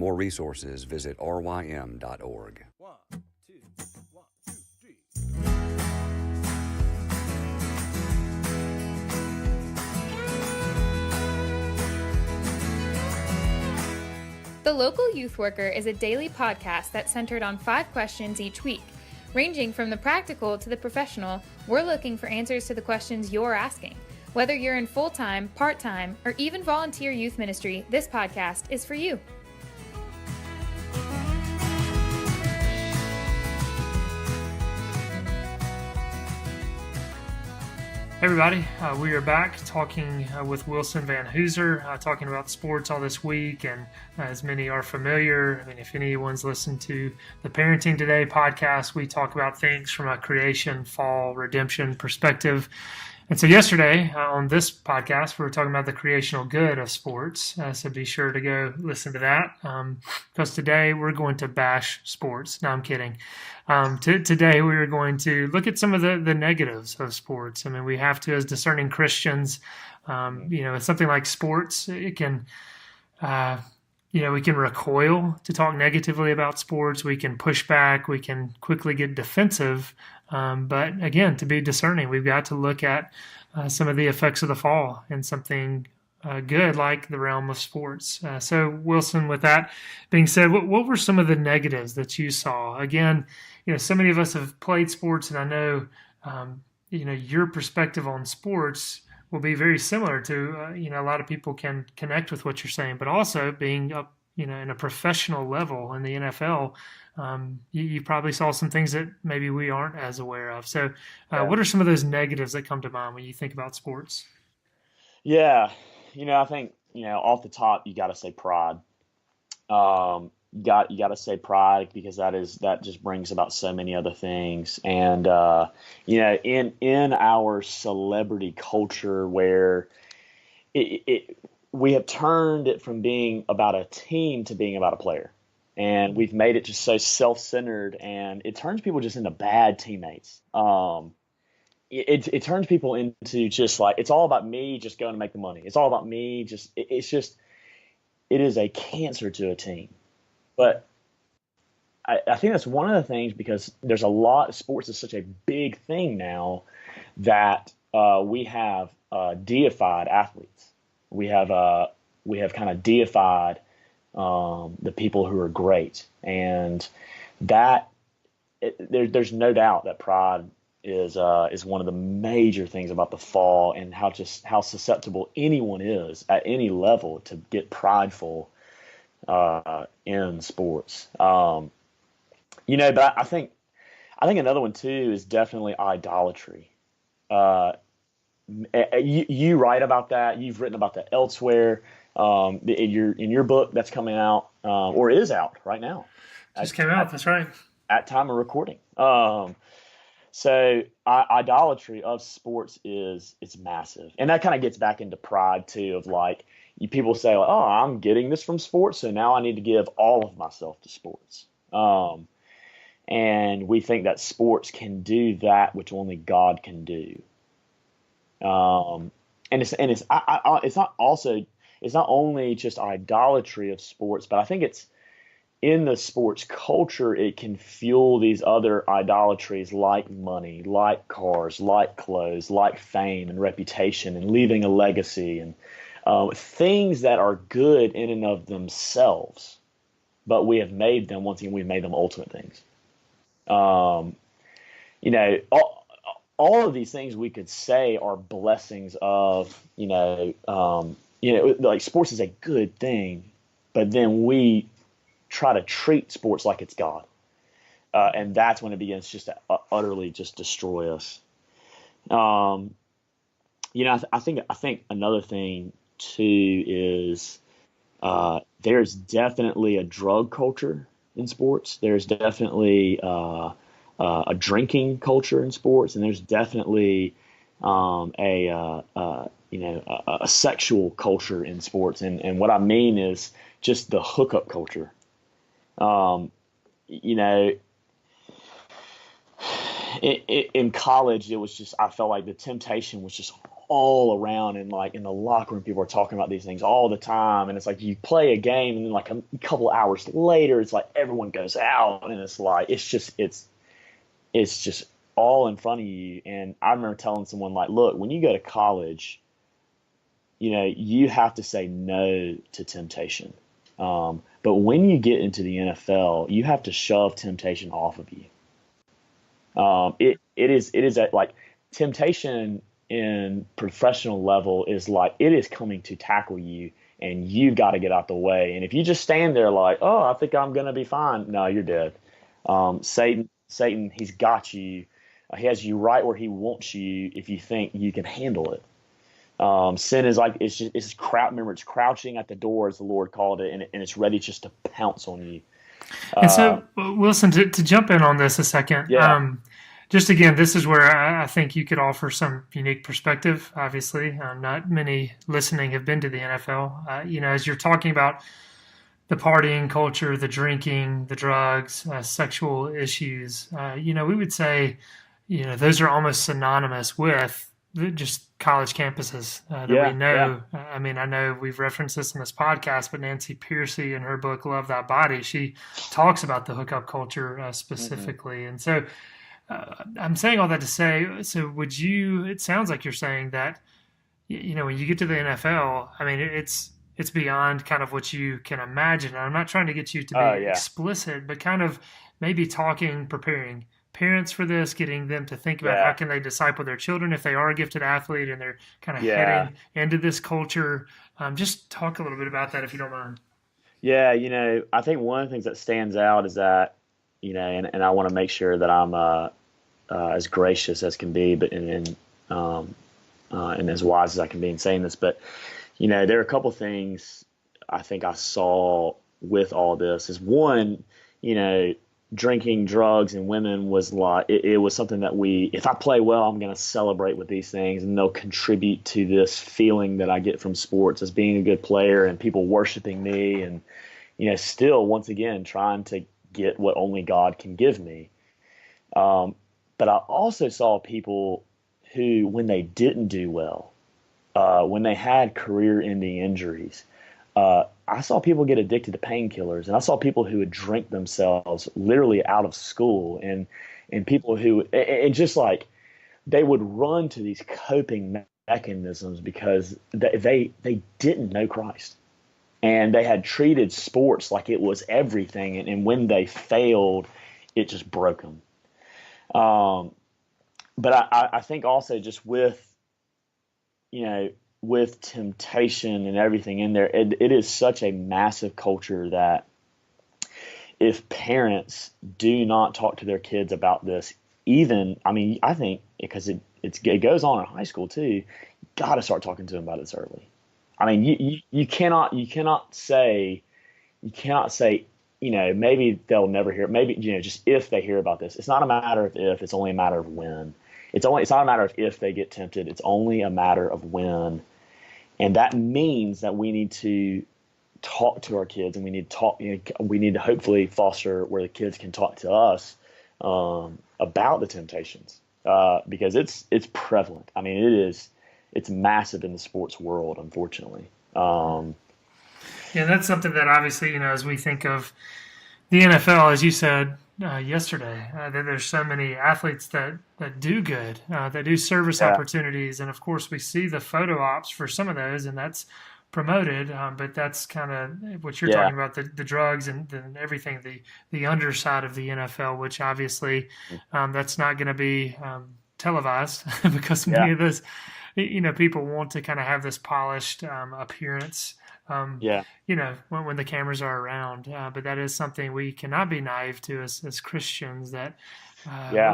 more resources, visit rym.org. One, two, 3. The Local Youth Worker is a daily podcast that's centered on 5 questions each week. Ranging from the practical to the professional, we're looking for answers to the questions you're asking. Whether you're in full-time, part-time, or even volunteer youth ministry, this podcast is for you. Hey everybody, we are back talking with Wilson Van Hooser, talking about sports all this week, and as many are familiar, if anyone's listened to the Parenting Today podcast, we talk about things from a creation, fall, redemption perspective. And so yesterday on this podcast, we were talking about the creational good of sports, so be sure to go listen to that, because today we're going to bash sports. No, I'm kidding. Today we are going to look at some of the negatives of sports. We have to, as discerning Christians, it's something like sports. It can, we can recoil to talk negatively about sports. We can push back. We can quickly get defensive. But again, to be discerning, we've got to look at some of the effects of the fall and something good like the realm of sports. So Wilson, with that being said, what were some of the negatives that you saw? Again, so many of us have played sports, and I know, your perspective on sports will be very similar to, a lot of people can connect with what you're saying, but also being up, in a professional level in the NFL, you probably saw some things that maybe we aren't as aware of. So what are some of those negatives that come to mind when you think about sports? Yeah. I think, off the top, you got to say pride. You got to say pride, because that just brings about so many other things. And, in our celebrity culture where we have turned it from being about a team to being about a player. And we've made it just so self-centered, and it turns people just into bad teammates. It turns people into just like, it's all about me just going to make the money. It's all about me. It is a cancer to a team. But I think that's one of the things, because there's a lot, sports is such a big thing now that we have deified athletes. We have kind of deified the people who are great, and there's no doubt that pride is one of the major things about the fall, and how susceptible anyone is at any level to get prideful in sports. But I think another one too is definitely idolatry. You write about that. You've written about that elsewhere. In your book that's coming out, or is out right now. Just came out. That's right. At time of recording. So idolatry of sports it's massive, and that kind of gets back into pride too. Of like, people say, like, "Oh, I'm getting this from sports, so now I need to give all of myself to sports." And we think that sports can do that which only God can do. And it's not only just idolatry of sports, but I think it's in the sports culture, it can fuel these other idolatries like money, like cars, like clothes, like fame and reputation, and leaving a legacy, and things that are good in and of themselves, but we have made them, once again, we've made them ultimate things. All of these things we could say are blessings of, like sports is a good thing, but then we try to treat sports like it's God. And that's when it begins just to utterly just destroy us. I think another thing too is there's definitely a drug culture in sports. There's definitely a drinking culture in sports, and there's definitely a sexual culture in sports. And what I mean is just the hookup culture. In college, it was just, I felt like the temptation was just all around, and like in the locker room, people are talking about these things all the time. And it's like you play a game, and then like a couple hours later, it's like everyone goes out, and it's like it's just all in front of you. And I remember telling someone like, look, when you go to college, you have to say no to temptation. But when you get into the NFL, you have to shove temptation off of you. It is like temptation in professional level is like it is coming to tackle you, and you've got to get out the way. And if you just stand there like, oh, I think I'm gonna be fine, no, you're dead. Satan, he's got you. He has you right where he wants you if you think you can handle it. Sin is like it's crouching at the door, as the Lord called it, and it's ready just to pounce on you. And so, Wilson, to jump in on this a second, Yeah. just again, this is where I think you could offer some unique perspective. Obviously, not many listening have been to the NFL. As you're talking about the partying culture, the drinking, the drugs, sexual issues, we would say, those are almost synonymous with just college campuses that we know. Yeah. I mean, I know we've referenced this in this podcast, but Nancy Piercy in her book, Love Thy Body, she talks about the hookup culture specifically. And so I'm saying all that to say, so it sounds like you're saying that, when you get to the NFL, I mean, it's beyond kind of what you can imagine. And I'm not trying to get you to be explicit, but kind of maybe preparing parents for this, getting them to think about how can they disciple their children if they are a gifted athlete and they're kind of heading into this culture. Just talk a little bit about that if you don't mind. Yeah, I think one of the things that stands out is that, and I want to make sure that I'm as gracious as can be, but and as wise as I can be in saying this. But there are a couple things I think I saw with all this. Is one, drinking, drugs, and women was like it was something that if I play well, I'm going to celebrate with these things, and they'll contribute to this feeling that I get from sports as being a good player and people worshiping me, and still once again trying to get what only God can give me. But I also saw people who, when they didn't do well, when they had career-ending injuries, I saw people get addicted to painkillers, and I saw people who would drink themselves literally out of school, and people who and just like they would run to these coping mechanisms because they didn't know Christ, and they had treated sports like it was everything, and when they failed, it just broke them. But I think also just with temptation and everything in there, it is such a massive culture that if parents do not talk to their kids about this, I think because it goes on in high school too, you got to start talking to them about this early. I mean, you cannot say, maybe they'll never hear it. Maybe, just if they hear about this, it's not a matter of if, it's only a matter of when. It's not a matter of if they get tempted. It's only a matter of when. And that means that we need to talk to our kids, and we need to hopefully foster where the kids can talk to us about the temptations, because it's prevalent. I mean, it's massive in the sports world, unfortunately. Yeah, that's something that obviously, as we think of the NFL, as you said yesterday, that there's so many athletes that do good, that do service opportunities. And of course, we see the photo ops for some of those, and that's promoted. But that's kind of what you're talking about, the drugs and everything, the underside of the NFL, which obviously that's not going to be televised because many of those, people want to kind of have this polished appearance. When the cameras are around, but that is something we cannot be naive to as Christians, that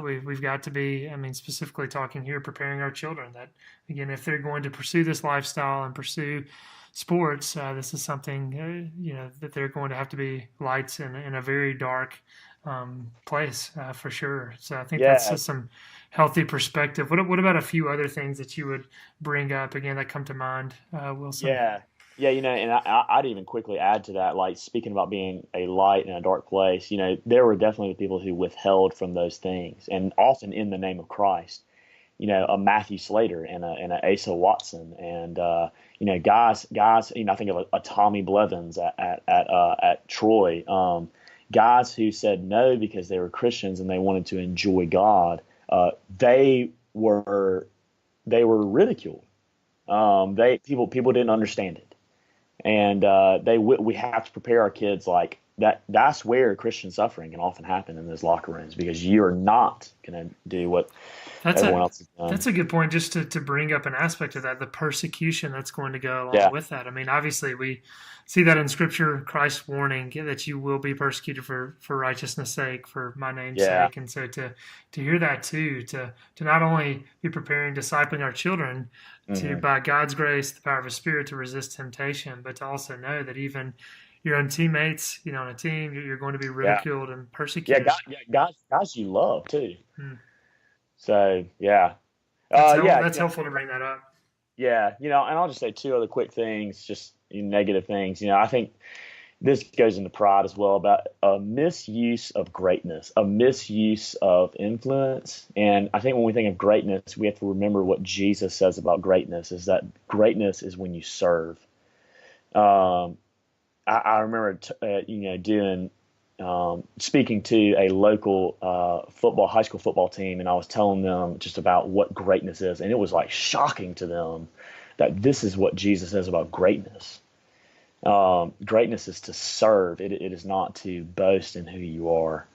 we've got to be, specifically talking here, preparing our children that, again, if they're going to pursue this lifestyle and pursue sports, this is something, that they're going to have to be lights in a very dark place for sure. So I think that's just some healthy perspective. What about a few other things that you would bring up, again, that come to mind, Wilson? Yeah, and I'd even quickly add to that, like speaking about being a light in a dark place, there were definitely people who withheld from those things, and often in the name of Christ. a Matthew Slater and a Asa Watson and guys. I think of a Tommy Blevins at Troy. Guys who said no because they were Christians and they wanted to enjoy God. They were ridiculed. People didn't understand it, and we have to prepare our kids like that. That's where Christian suffering can often happen in those locker rooms, because you're not going to do what everyone else has done. That's a good point, just to bring up an aspect of that, the persecution that's going to go along with that. I mean, obviously we see that in Scripture, Christ's warning that you will be persecuted for righteousness' sake, for my name's sake. And so to hear that too, to not only be preparing, discipling our children to, by God's grace, the power of His Spirit, to resist temptation, but to also know that even your own teammates, on a team, you're going to be ridiculed and persecuted. Guys you love too. So that's helpful to bring that up. Yeah, and I'll just say two other quick things, just negative things. I think this goes into pride as well, about a misuse of greatness, a misuse of influence. And I think when we think of greatness, we have to remember what Jesus says about greatness, is that greatness is when you serve. I remember, speaking to a local high school football team, and I was telling them just about what greatness is, and it was like shocking to them that this is what Jesus says about greatness. Greatness is to serve. It is not to boast in who you are.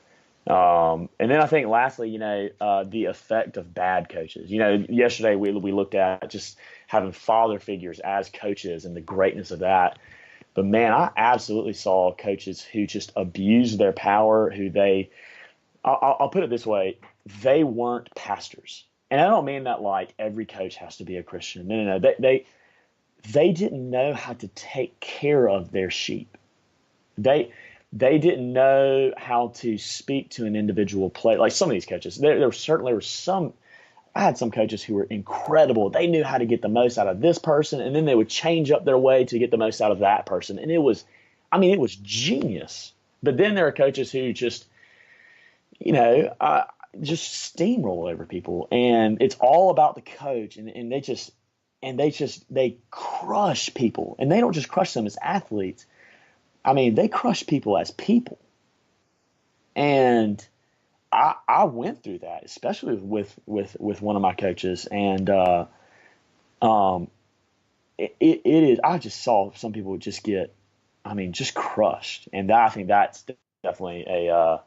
And then I think lastly, the effect of bad coaches. Yesterday we looked at just having father figures as coaches and the greatness of that. But man, I absolutely saw coaches who just abused their power, I'll put it this way, they weren't pastors. And I don't mean that like every coach has to be a Christian. No. They didn't know how to take care of their sheep. They didn't know how to speak to an individual player. Like some of these coaches, there certainly were some. I had some coaches who were incredible. They knew how to get the most out of this person, and then they would change up their way to get the most out of that person. And it was genius. But then there are coaches who just, just steamroll over people, and it's all about the coach, and they crush people, and they don't just crush them as athletes. I mean, they crush people as people. And I went through that, especially with one of my coaches, and it is. I just saw some people just get, just crushed, and I think that's definitely a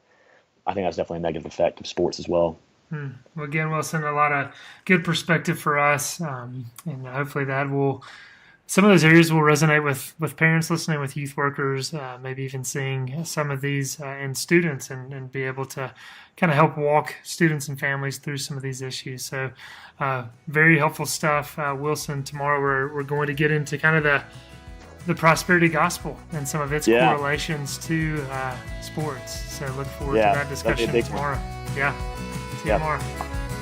negative effect of sports as well. Well, again, Wilson, a lot of good perspective for us, and hopefully some of those areas will resonate with parents listening, with youth workers, maybe even seeing some of these in students, and be able to kind of help walk students and families through some of these issues. So very helpful stuff. Wilson, tomorrow we're going to get into kind of the prosperity gospel and some of its correlations to sports. So look forward to that discussion tomorrow. See you tomorrow.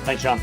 Thanks, John.